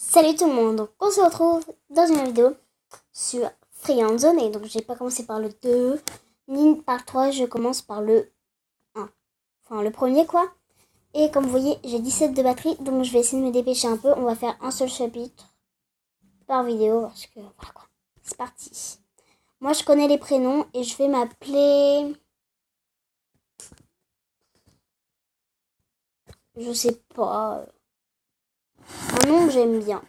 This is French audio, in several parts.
Salut tout le monde, donc on se retrouve dans une vidéo sur Friendzone et donc j'ai pas commencé par le 2 ni par le 3, je commence par le 1, enfin le premier quoi. Et comme vous voyez j'ai 17 de batterie donc je vais essayer de me dépêcher un peu, on va faire un seul chapitre par vidéo parce que voilà quoi, c'est parti. Moi je connais les prénoms et je vais m'appeler, je sais pas, un nom que j'aime bien.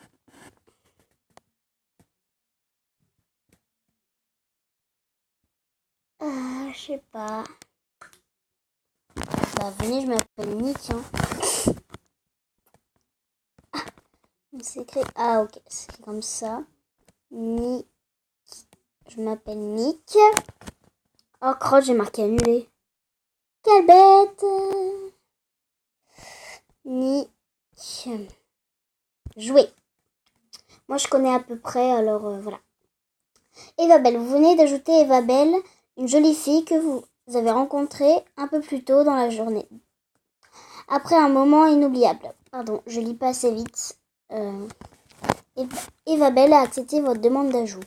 Je sais pas. Bah venez, je m'appelle Nick hein. C'est écrit. Ah ok, c'est écrit comme ça. Nick. Je m'appelle Nick. Oh crotte, j'ai marqué annulé. Quelle bête. Nick. Jouer. Moi je connais à peu près, alors voilà. Eva Belle, vous venez d'ajouter Eva Belle, une jolie fille que vous avez rencontrée un peu plus tôt dans la journée. Après un moment inoubliable. Pardon, je lis pas assez vite. Eva Belle a accepté votre demande d'ajout.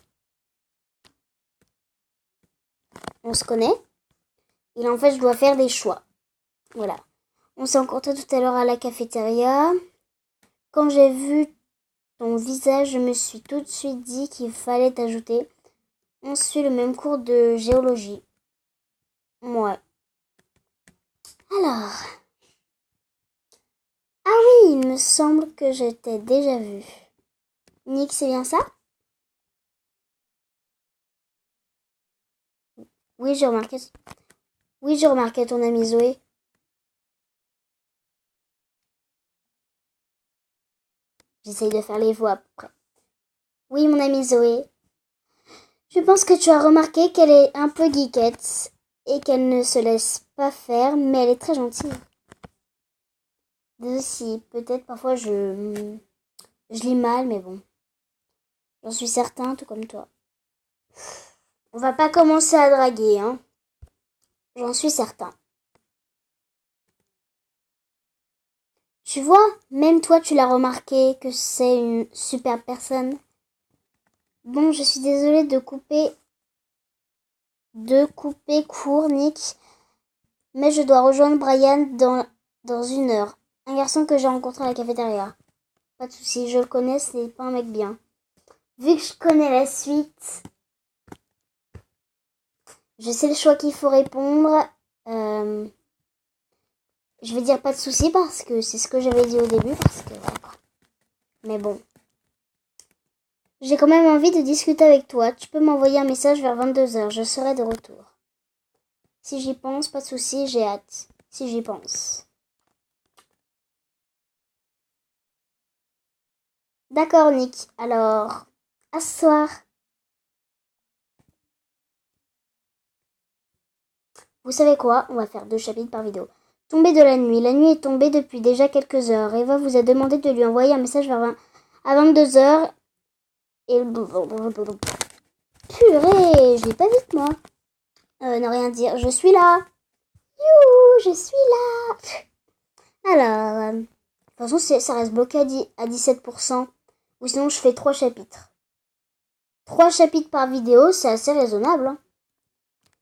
On se connaît. Et en fait, je dois faire des choix. Voilà. On s'est rencontrés tout à l'heure à la cafétéria. Quand j'ai vu ton visage, je me suis tout de suite dit qu'il fallait t'ajouter. On suit le même cours de géologie. Ouais. Alors. Ah oui, il me semble que je t'ai déjà vu. Nick, c'est bien ça? Oui, j'ai remarqué. Oui, j'ai remarqué ton ami Zoé. J'essaye de faire les voix à peu près. Oui, mon amie Zoé. Je pense que tu as remarqué qu'elle est un peu geekette et qu'elle ne se laisse pas faire, mais elle est très gentille. Si, peut-être parfois je lis mal, mais bon. J'en suis certain, tout comme toi. On va pas commencer à draguer, hein. J'en suis certain. Tu vois, même toi tu l'as remarqué que c'est une super personne. Bon, je suis désolée de couper court, Nick, mais je dois rejoindre Brian dans 1 heure. Un garçon que j'ai rencontré à la cafétéria. Pas de soucis, je le connais, c'est pas un mec bien. Vu que je connais la suite, je sais le choix qu'il faut répondre. Je vais dire pas de soucis parce que c'est ce que j'avais dit au début. Parce que voilà quoi. Mais bon. J'ai quand même envie de discuter avec toi. Tu peux m'envoyer un message vers 22 h. Je serai de retour. Si j'y pense, pas de soucis, j'ai hâte. Si j'y pense. D'accord, Nick. Alors, à ce soir. Vous savez quoi? On va faire 2 chapitres par vidéo. Tombée de la nuit. La nuit est tombée depuis déjà quelques heures. Eva vous a demandé de lui envoyer un message à 22 h. Et... Purée, je l'ai pas vite, moi. Ne rien dire. Je suis là. Youhou, je suis là. Alors, de toute façon, ça reste bloqué à 17%. Ou sinon, je fais 3 chapitres. 3 chapitres par vidéo, c'est assez raisonnable. Hein.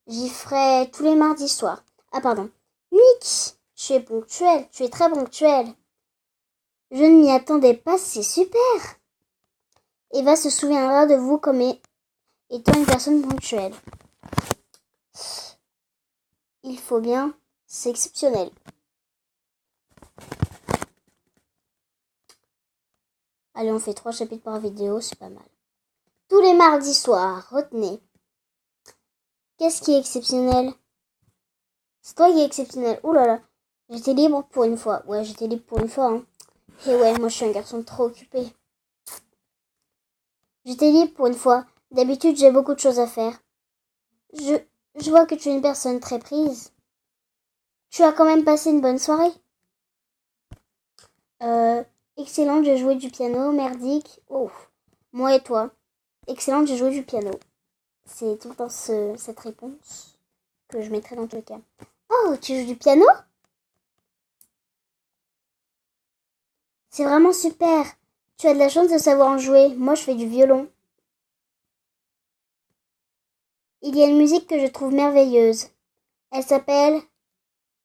J'y ferai tous les mardis soirs. Ah, pardon. Nick, tu es ponctuel. Tu es très ponctuel. Je ne m'y attendais pas, c'est super. Eva se souviendra de vous comme étant une personne ponctuelle. Il faut bien, c'est exceptionnel. Allez, on fait 3 chapitres par vidéo, c'est pas mal. Tous les mardis soirs, retenez. Qu'est-ce qui est exceptionnel? C'est toi qui est exceptionnel. Ouh là là, j'étais libre pour une fois. Ouais, j'étais libre pour une fois. Hein. Et ouais, moi je suis un garçon trop occupé. J'étais libre pour une fois. D'habitude, j'ai beaucoup de choses à faire. Je vois que tu es une personne très prise. Tu as quand même passé une bonne soirée. Excellente, j'ai joué du piano. Merdique. Oh, moi et toi. Excellente, j'ai joué du piano. C'est tout dans cette réponse que je mettrai dans tous les cas. Oh, tu joues du piano? C'est vraiment super. Tu as de la chance de savoir en jouer. Moi, je fais du violon. Il y a une musique que je trouve merveilleuse. Elle s'appelle...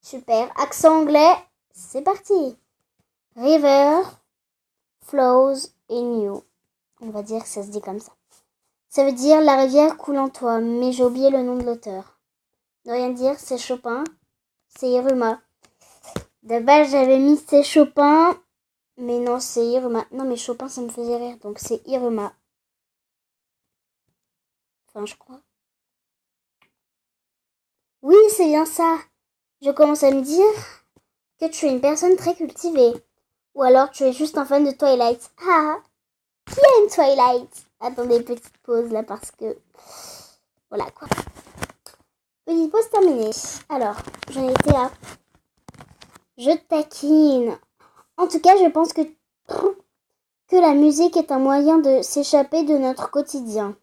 Super. Accent anglais. C'est parti. River flows in you. On va dire que ça se dit comme ça. Ça veut dire la rivière coule en toi, mais j'ai oublié le nom de l'auteur. De rien dire, c'est Chopin. C'est Iruma. De base, j'avais mis c'est Chopin. Mais non, c'est Iruma. Non, mais Chopin, ça me faisait rire. Donc, c'est Iruma. Enfin, je crois. Oui, c'est bien ça. Je commence à me dire que tu es une personne très cultivée. Ou alors, tu es juste un fan de Twilight. Ah, qui aime Twilight? Attendez, petite pause là parce que... Voilà quoi. Petite pause terminée. Alors, j'en étais à... Je taquine. En tout cas, je pense que la musique est un moyen de s'échapper de notre quotidien.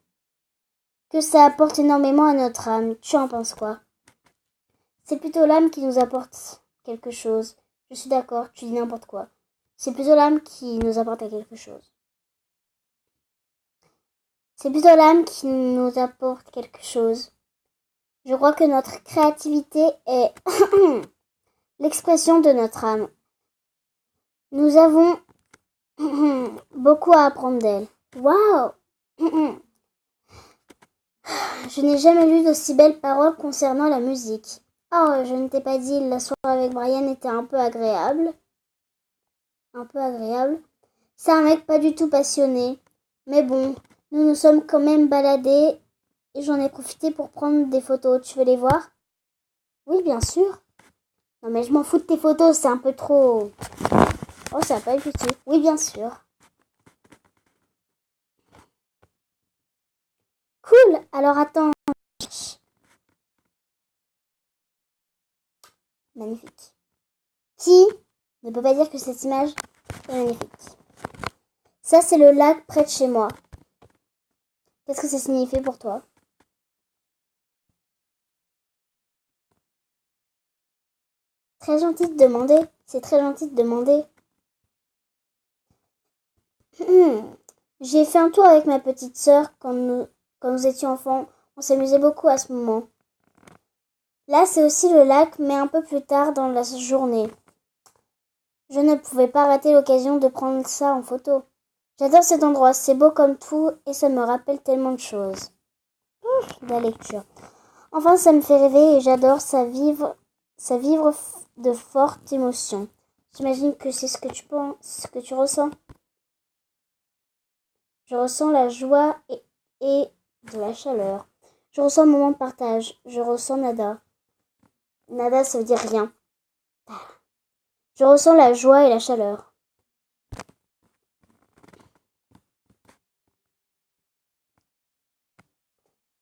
Que ça apporte énormément à notre âme. Tu en penses quoi? C'est plutôt l'âme qui nous apporte quelque chose. Je suis d'accord, tu dis n'importe quoi. C'est plutôt l'âme qui nous apporte quelque chose. C'est plutôt l'âme qui nous apporte quelque chose. Je crois que notre créativité est l'expression de notre âme. Nous avons beaucoup à apprendre d'elle. Waouh! Je n'ai jamais lu d'aussi belles paroles concernant la musique. Oh, je ne t'ai pas dit, la soirée avec Brian était un peu agréable. Un peu agréable. C'est un mec pas du tout passionné. Mais bon, nous nous sommes quand même baladés et j'en ai profité pour prendre des photos. Tu veux les voir? Oui, bien sûr. Non mais je m'en fous de tes photos, c'est un peu trop... Oh, ça va pas du tout. Oui, bien sûr. Cool. Alors attends. Magnifique. Qui ne peut pas dire que cette image est magnifique? Ça, c'est le lac près de chez moi. Qu'est-ce que ça signifie pour toi? Très gentil de demander. C'est très gentil de demander. J'ai fait un tour avec ma petite sœur quand nous étions enfants. On s'amusait beaucoup à ce moment. Là, c'est aussi le lac, mais un peu plus tard dans la journée. Je ne pouvais pas rater l'occasion de prendre ça en photo. J'adore cet endroit, c'est beau comme tout et ça me rappelle tellement de choses. La lecture. Enfin, ça me fait rêver et j'adore ça vivre de fortes émotions. J'imagine que c'est ce que tu penses, ce que tu ressens. Je ressens la joie et de la chaleur. Je ressens un moment de partage. Je ressens nada. Nada, ça veut dire rien. Je ressens la joie et la chaleur.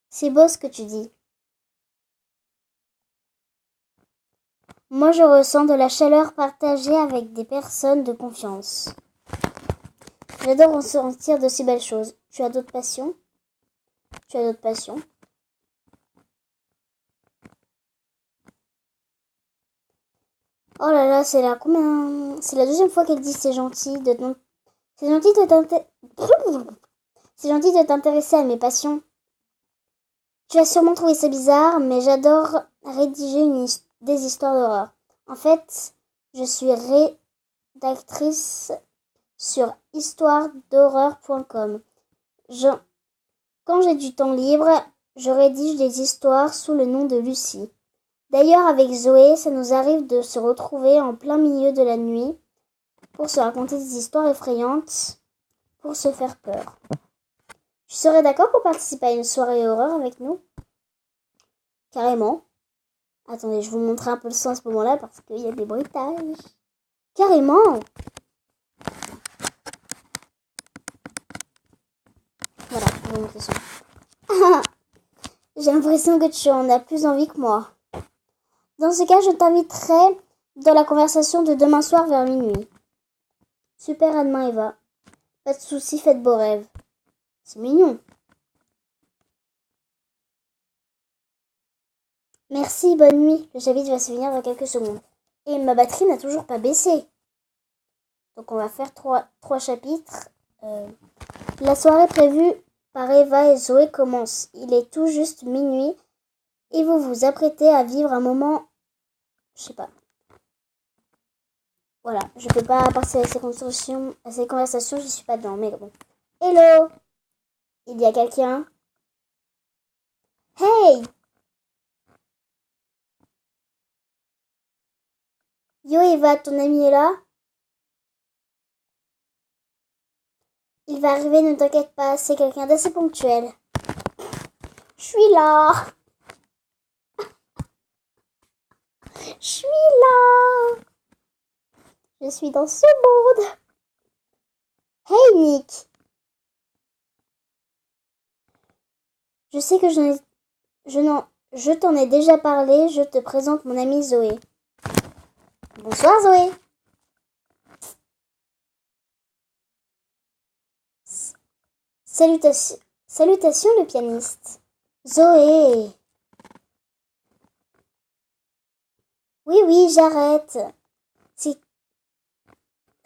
C'est beau ce que tu dis. Moi, je ressens de la chaleur partagée avec des personnes de confiance. J'adore ressentir de si belles choses. Tu as d'autres passions? Tu as d'autres passions? Oh là là, c'est la combien? C'est la deuxième fois qu'elle dit c'est gentil de c'est gentil de c'est gentil de t'intéresser à mes passions. Tu as sûrement trouvé ça bizarre, mais j'adore rédiger des histoires d'horreur. En fait, je suis rédactrice sur histoiredhorreur.com. Quand j'ai du temps libre, je rédige des histoires sous le nom de Lucie. D'ailleurs, avec Zoé, ça nous arrive de se retrouver en plein milieu de la nuit pour se raconter des histoires effrayantes, pour se faire peur. Tu serais d'accord pour participer à une soirée horreur avec nous? Carrément. Attendez, je vous montrer un peu le son à ce moment-là parce qu'il y a des bruitages. Carrément. Voilà, je vais vous montrer le son. J'ai l'impression que tu en as plus envie que moi. Dans ce cas, je t'inviterai dans la conversation de demain soir vers minuit. Super, à demain, Eva. Pas de soucis, faites beaux rêves. C'est mignon. Merci, bonne nuit. Le chapitre va se finir dans quelques secondes. Et ma batterie n'a toujours pas baissé. Donc on va faire trois chapitres La soirée prévue par Eva et Zoé commence. Il est tout juste minuit et vous vous apprêtez à vivre un moment... Je sais pas. Voilà, je peux pas passer à ces conversations, j'y suis pas dedans, mais bon. Hello! Il y a quelqu'un? Hey! Yo Eva, ton ami est là? Il va arriver, ne t'inquiète pas, c'est quelqu'un d'assez ponctuel. Je suis là! Je suis là! Je suis dans ce monde! Hey Nick! Je sais que je t'en ai déjà parlé, je te présente mon amie Zoé. Bonsoir Zoé! Salutations le pianiste. Zoé! Oui, j'arrête.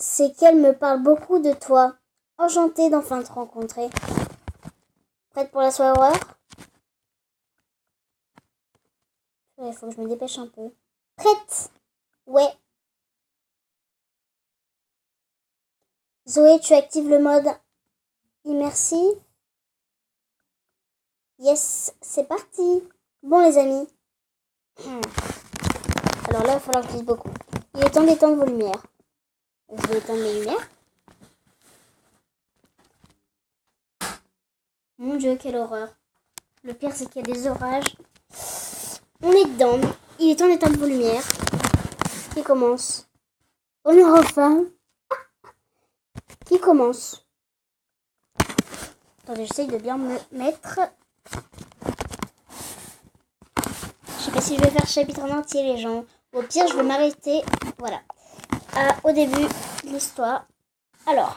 C'est qu'elle me parle beaucoup de toi. Enchantée d'enfin te rencontrer. Prête pour la soirée horreur? Il faut que je me dépêche un peu. Prête? Ouais. Zoé, tu actives le mode immersive? Yes, c'est parti. Bon les amis. Alors là, il va falloir que je dise beaucoup. Il est temps d'éteindre vos lumières. Je vais éteindre mes lumières. Mon Dieu, quelle horreur. Le pire, c'est qu'il y a des orages. On est dedans. Il est temps d'éteindre vos lumières. Qui commence? On est enfin. Qui commence? Attendez, j'essaye de bien me mettre. Je sais pas si je vais faire chapitre en entier, les gens. Au pire, je vais m'arrêter. Voilà. Au début de l'histoire. Alors,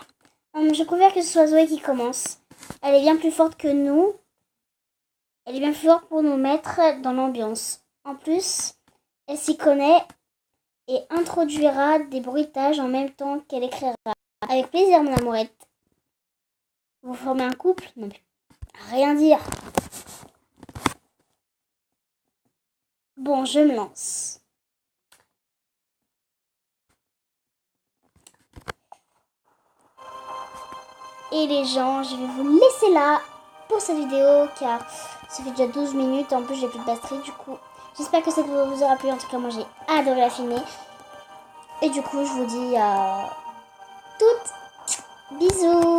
je préfère que ce soit Zoé qui commence. Elle est bien plus forte que nous. Elle est bien plus forte pour nous mettre dans l'ambiance. En plus, elle s'y connaît et introduira des bruitages en même temps qu'elle écrira. Avec plaisir, mon amourette. Vous formez un couple? Non, mais rien dire. Bon, je me lance. Et les gens, je vais vous laisser là pour cette vidéo car ça fait déjà 12 minutes. En plus, j'ai plus de batterie. Du coup, j'espère que cette vidéo vous aura plu. En tout cas, moi, j'ai adoré la filmer. Et du coup, je vous dis à toutes. Bisous.